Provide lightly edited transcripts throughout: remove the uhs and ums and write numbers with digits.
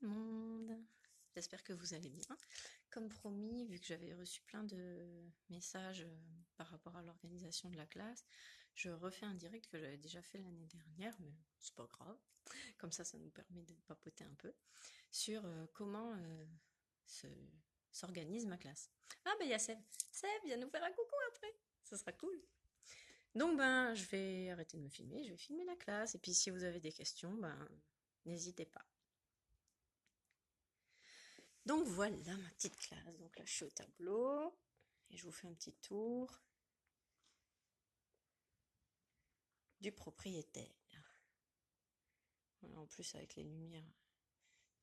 le monde. J'espère que vous allez bien. Comme promis, vu que j'avais reçu plein de messages par rapport à l'organisation de la classe, je refais un direct que j'avais déjà fait l'année dernière, mais c'est pas grave. Comme ça nous permet de papoter un peu sur comment se- s'organise ma classe. Ah ben il y a Seb. Seb, viens nous faire un coucou après. Ça sera cool. Donc ben je vais arrêter de me filmer, je vais filmer la classe. Et puis si vous avez des questions, ben n'hésitez pas. Donc voilà ma petite classe. Donc là, je suis au tableau et je vous fais un petit tour du propriétaire. Voilà, en plus, avec les lumières,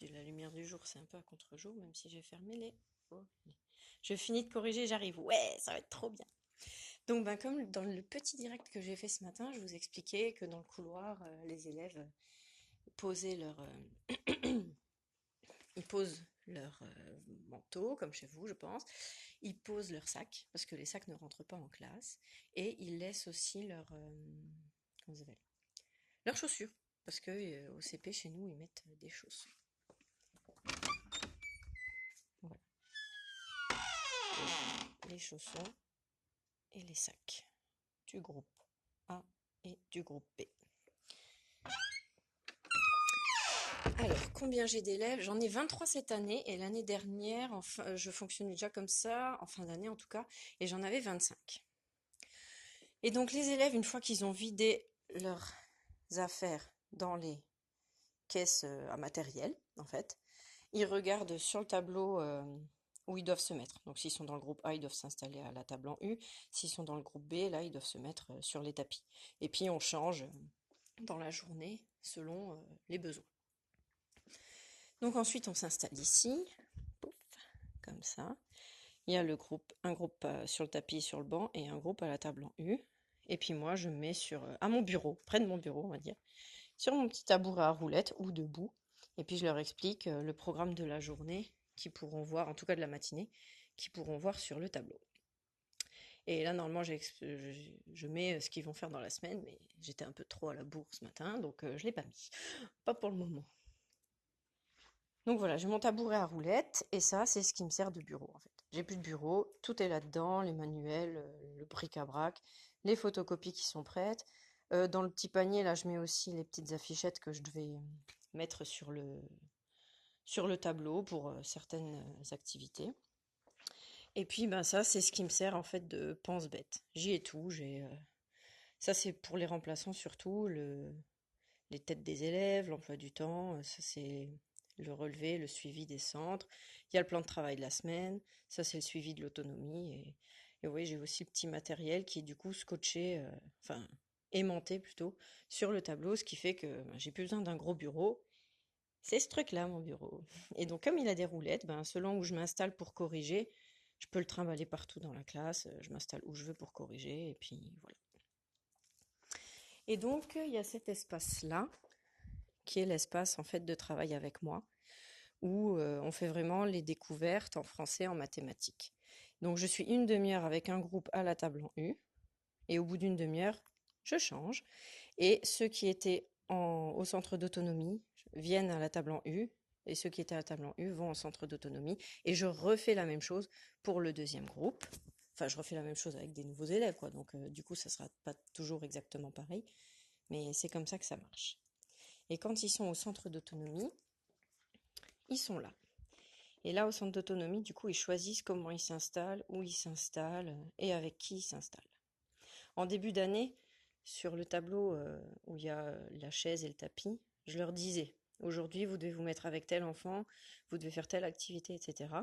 la lumière du jour, c'est un peu à contre-jour, même si j'ai fermé les volets. Je finis de corriger, j'arrive. Ouais, ça va être trop bien. Donc, ben, comme dans le petit direct que j'ai fait ce matin, je vous expliquais que dans le couloir, les élèves posaient leur, ils posent leur manteau, comme chez vous, je pense. Ils posent leur sac, parce que les sacs ne rentrent pas en classe. Et ils laissent aussi comment ça s'appelle, leurs chaussures. Parce que au CP, chez nous, ils mettent des chaussures. Voilà. Les chaussons et les sacs du groupe A et du groupe B. Alors, combien j'ai d'élèves? J'en ai 23 cette année et l'année dernière, enfin, je fonctionnais déjà comme ça, en fin d'année en tout cas, et j'en avais 25. Et donc les élèves, une fois qu'ils ont vidé leurs affaires dans les caisses à matériel, en fait, ils regardent sur le tableau où ils doivent se mettre. Donc s'ils sont dans le groupe A, ils doivent s'installer à la table en U. S'ils sont dans le groupe B, là, ils doivent se mettre sur les tapis. Et puis on change dans la journée selon les besoins. Donc ensuite, on s'installe ici, pouf, comme ça. Il y a un groupe sur le tapis, sur le banc, et un groupe à la table en U. Et puis moi, je me mets à mon bureau, près de mon bureau, on va dire, sur mon petit tabouret à roulettes ou debout. Et puis je leur explique le programme de la journée qu'ils pourront voir, en tout cas de la matinée, qu'ils pourront voir sur le tableau. Et là, normalement, je mets ce qu'ils vont faire dans la semaine, mais j'étais un peu trop à la bourre ce matin, donc je ne l'ai pas mis. Pas pour le moment. Donc voilà, j'ai mon tabouret à roulettes, et ça, c'est ce qui me sert de bureau, en fait. J'ai plus de bureau, tout est là-dedans, les manuels, le bric-à-brac, les photocopies qui sont prêtes. Dans le petit panier, là, je mets aussi les petites affichettes que je devais mettre sur le tableau pour certaines activités. Et puis, ben ça, c'est ce qui me sert, en fait, de pense-bête. J'y ai tout, ça, c'est pour les remplaçants surtout, les têtes des élèves, l'emploi du temps, ça c'est le relevé, le suivi des centres. Il y a le plan de travail de la semaine, ça c'est le suivi de l'autonomie. Et oui, j'ai aussi le petit matériel qui est du coup scotché, enfin aimanté plutôt, sur le tableau, ce qui fait que ben, j'ai plus besoin d'un gros bureau. C'est ce truc-là, mon bureau. Et donc comme il a des roulettes, ben, selon où je m'installe pour corriger, je peux le trimballer partout dans la classe, je m'installe où je veux pour corriger, et puis voilà. Et donc, il y a cet espace-là, qui est l'espace en fait de travail avec moi, où on fait vraiment les découvertes en français, en mathématiques. Donc je suis une demi-heure avec un groupe à la table en U, et au bout d'une demi-heure, je change. Et ceux qui étaient au centre d'autonomie viennent à la table en U, et ceux qui étaient à la table en U vont au centre d'autonomie, et je refais la même chose pour le deuxième groupe. Enfin, je refais la même chose avec des nouveaux élèves, quoi. Donc du coup, ça sera pas toujours exactement pareil, mais c'est comme ça que ça marche. Et quand ils sont au centre d'autonomie, ils sont là. Et là, au centre d'autonomie, du coup, ils choisissent comment ils s'installent, où ils s'installent et avec qui ils s'installent. En début d'année, sur le tableau où il y a la chaise et le tapis, je leur disais, aujourd'hui, vous devez vous mettre avec tel enfant, vous devez faire telle activité, etc.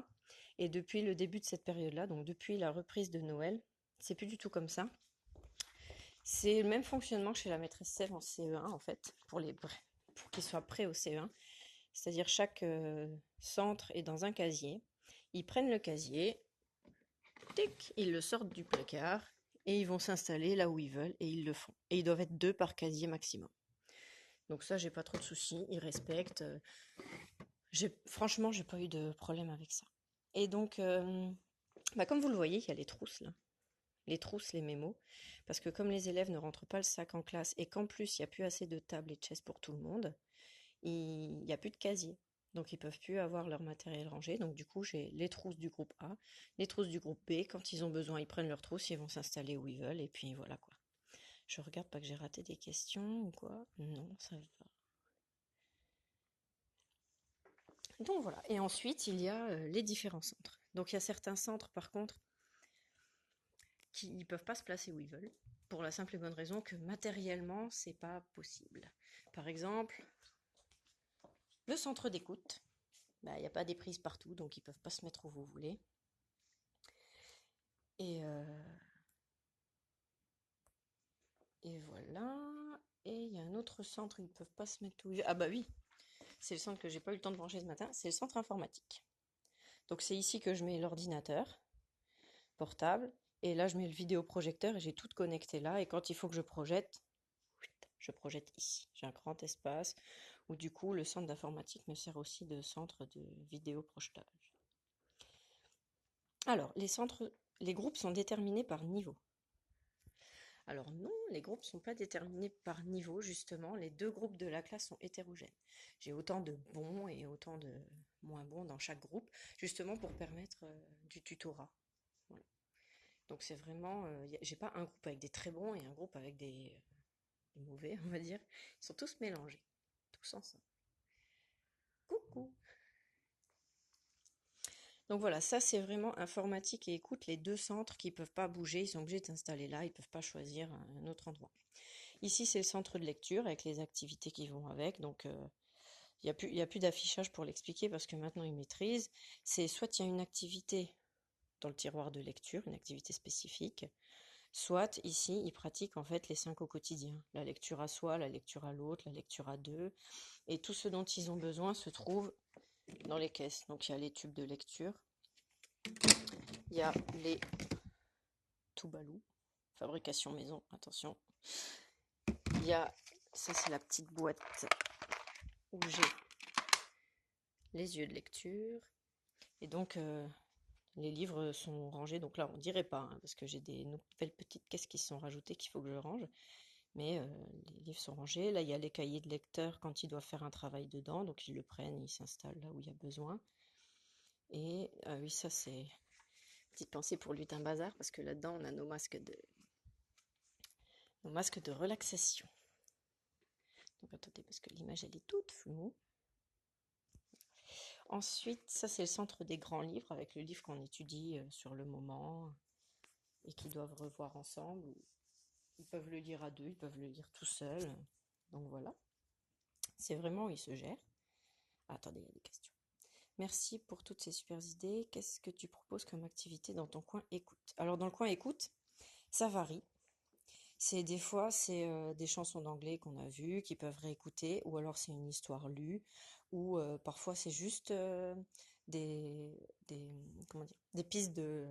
Et depuis le début de cette période-là, donc depuis la reprise de Noël, c'est plus du tout comme ça. C'est le même fonctionnement chez la maîtresse Sève en CE1, en fait, pour qu'ils soient prêts au CE1. C'est-à-dire chaque centre est dans un casier. Ils prennent le casier, tic, ils le sortent du placard et ils vont s'installer là où ils veulent et ils le font. Et ils doivent être 2 par casier maximum. Donc ça, j'ai pas trop de soucis, ils respectent. Franchement, j'ai pas eu de problème avec ça. Et donc, bah comme vous le voyez, il y a les trousses là. Les trousses, les mémos. Parce que comme les élèves ne rentrent pas le sac en classe et qu'en plus, il n'y a plus assez de tables et de chaises pour tout le monde, il n'y a plus de casier. Donc ils peuvent plus avoir leur matériel rangé. Donc du coup, j'ai les trousses du groupe A, les trousses du groupe B. Quand ils ont besoin, ils prennent leurs trousses, ils vont s'installer où ils veulent. Et puis voilà quoi. Je regarde pas que j'ai raté des questions ou quoi. Non, ça va. Donc voilà. Et ensuite, il y a les différents centres. Donc il y a certains centres, par contre, qui ne peuvent pas se placer où ils veulent. Pour la simple et bonne raison que matériellement, c'est pas possible. Par exemple, le centre d'écoute. Bah, il n'y a pas des prises partout, donc ils peuvent pas se mettre où vous voulez. Et, et voilà. Et il y a un autre centre, ils ne peuvent pas se mettre où ils veulent. Ah bah oui, c'est le centre que j'ai pas eu le temps de brancher ce matin, c'est le centre informatique. Donc c'est ici que je mets l'ordinateur portable. Et là, je mets le vidéoprojecteur et j'ai tout connecté là. Et quand il faut que je projette ici. J'ai un grand espace où du coup, le centre d'informatique me sert aussi de centre de vidéoprojetage. Alors, les groupes sont déterminés par niveau. Alors non, les groupes ne sont pas déterminés par niveau, justement. Les deux groupes de la classe sont hétérogènes. J'ai autant de bons et autant de moins bons dans chaque groupe, justement pour permettre du tutorat. Voilà. Donc c'est vraiment, j'ai pas un groupe avec des très bons et un groupe avec des mauvais, on va dire. Ils sont tous mélangés, tous ensemble. Coucou. Donc voilà, ça c'est vraiment informatique et écoute, les deux centres qui peuvent pas bouger, ils sont obligés d'installer là, ils peuvent pas choisir un autre endroit. Ici c'est le centre de lecture avec les activités qui vont avec, donc il y a plus d'affichage pour l'expliquer parce que maintenant ils maîtrisent. C'est soit il y a une activité dans le tiroir de lecture, une activité spécifique, soit ici ils pratiquent en fait les 5 au quotidien. La lecture à soi, la lecture à l'autre, la lecture à deux, et tout ce dont ils ont besoin se trouve dans les caisses. Donc il y a les tubes de lecture, il y a les Toubalou, fabrication maison, attention. Il y a, ça c'est la petite boîte où j'ai les yeux de lecture. Et donc les livres sont rangés, donc là on dirait pas, hein, parce que j'ai des nouvelles petites caisses qui se sont rajoutées qu'il faut que je range. Mais les livres sont rangés. Là il y a les cahiers de lecteur quand ils doivent faire un travail dedans, donc ils le prennent, ils s'installent là où il y a besoin. Et oui, ça c'est petite pensée pour Lutin Bazar, parce que là-dedans on a nos masques de relaxation. Donc attendez, parce que l'image elle est toute floue. Ensuite, ça c'est le centre des grands livres, avec le livre qu'on étudie sur le moment et qu'ils doivent revoir ensemble. Ils peuvent le lire à deux, ils peuvent le lire tout seuls. Donc voilà, c'est vraiment où ils se gèrent. Ah, attendez, il y a des questions. Merci pour toutes ces super idées. Qu'est-ce que tu proposes comme activité dans ton coin écoute? Alors dans le coin écoute, ça varie. C'est des fois c'est des chansons d'anglais qu'on a vues, qu'ils peuvent réécouter, ou alors c'est une histoire lue, ou parfois c'est juste des, des comment dire, des pistes de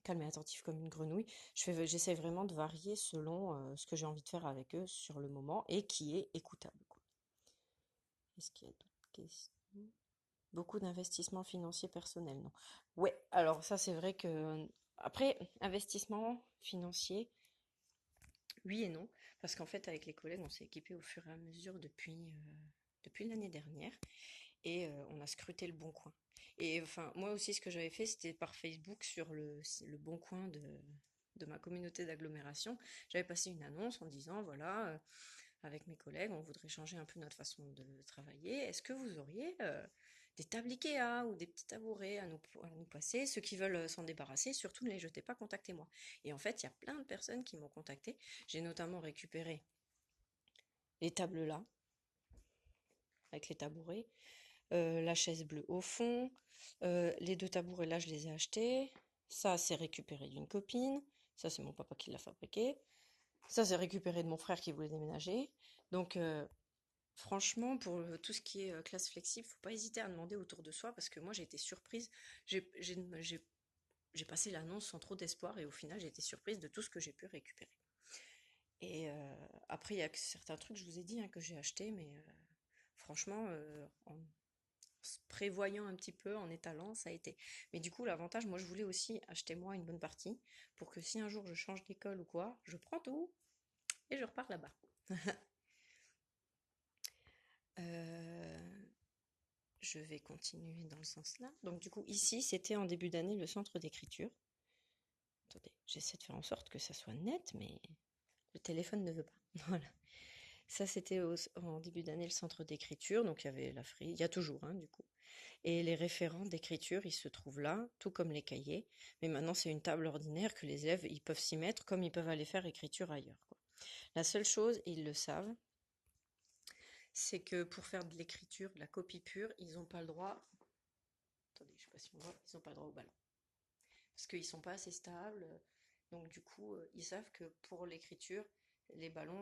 calme et attentif comme une grenouille. J'essaie vraiment de varier selon ce que j'ai envie de faire avec eux sur le moment et qui est écoutable, quoi. Est-ce qu'il y a d'autres questions? Beaucoup d'investissements financiers personnels, non? Ouais, alors ça c'est vrai que après investissement financier. Oui et non, parce qu'en fait, avec les collègues, on s'est équipé au fur et à mesure depuis l'année dernière et on a scruté le bon coin. Et enfin, moi aussi, ce que j'avais fait, c'était par Facebook sur le bon coin de ma communauté d'agglomération. J'avais passé une annonce en disant, voilà, avec mes collègues, on voudrait changer un peu notre façon de travailler. Est-ce que vous auriez des tables Ikea ou des petits tabourets à nous passer? Ceux qui veulent s'en débarrasser, surtout ne les jetez pas, contactez-moi. Et en fait, il y a plein de personnes qui m'ont contacté. J'ai notamment récupéré les tables là, avec les tabourets, la chaise bleue au fond, les deux tabourets là, je les ai achetés. Ça, c'est récupéré d'une copine. Ça, c'est mon papa qui l'a fabriqué. Ça, c'est récupéré de mon frère qui voulait déménager. Donc, franchement, pour tout ce qui est classe flexible, faut pas hésiter à demander autour de soi parce que moi j'ai été surprise. J'ai passé l'annonce sans trop d'espoir et au final j'ai été surprise de tout ce que j'ai pu récupérer. Et après, il y a certains trucs, je vous ai dit, hein, que j'ai acheté, mais franchement, en se prévoyant un petit peu, en étalant, ça a été. Mais du coup, l'avantage, moi je voulais aussi acheter moi une bonne partie pour que si un jour je change d'école ou quoi, je prends tout et je repars là-bas. Euh, je vais continuer dans le sens là. Donc du coup, ici, c'était en début d'année le centre d'écriture. Attendez, j'essaie de faire en sorte que ça soit net, mais le téléphone ne veut pas. Voilà. Ça, c'était en début d'année le centre d'écriture. Donc il y avait la frise, il y a toujours, hein, du coup. Et les référents d'écriture, ils se trouvent là, tout comme les cahiers. Mais maintenant, c'est une table ordinaire que les élèves, ils peuvent s'y mettre comme ils peuvent aller faire écriture ailleurs, quoi. La seule chose, et ils le savent, c'est que pour faire de l'écriture, de la copie pure, ils n'ont pas le droit. Attendez, je sais pas si on voit, ils n'ont pas le droit au ballon. Parce qu'ils sont pas assez stables. Donc du coup, ils savent que pour l'écriture, les ballons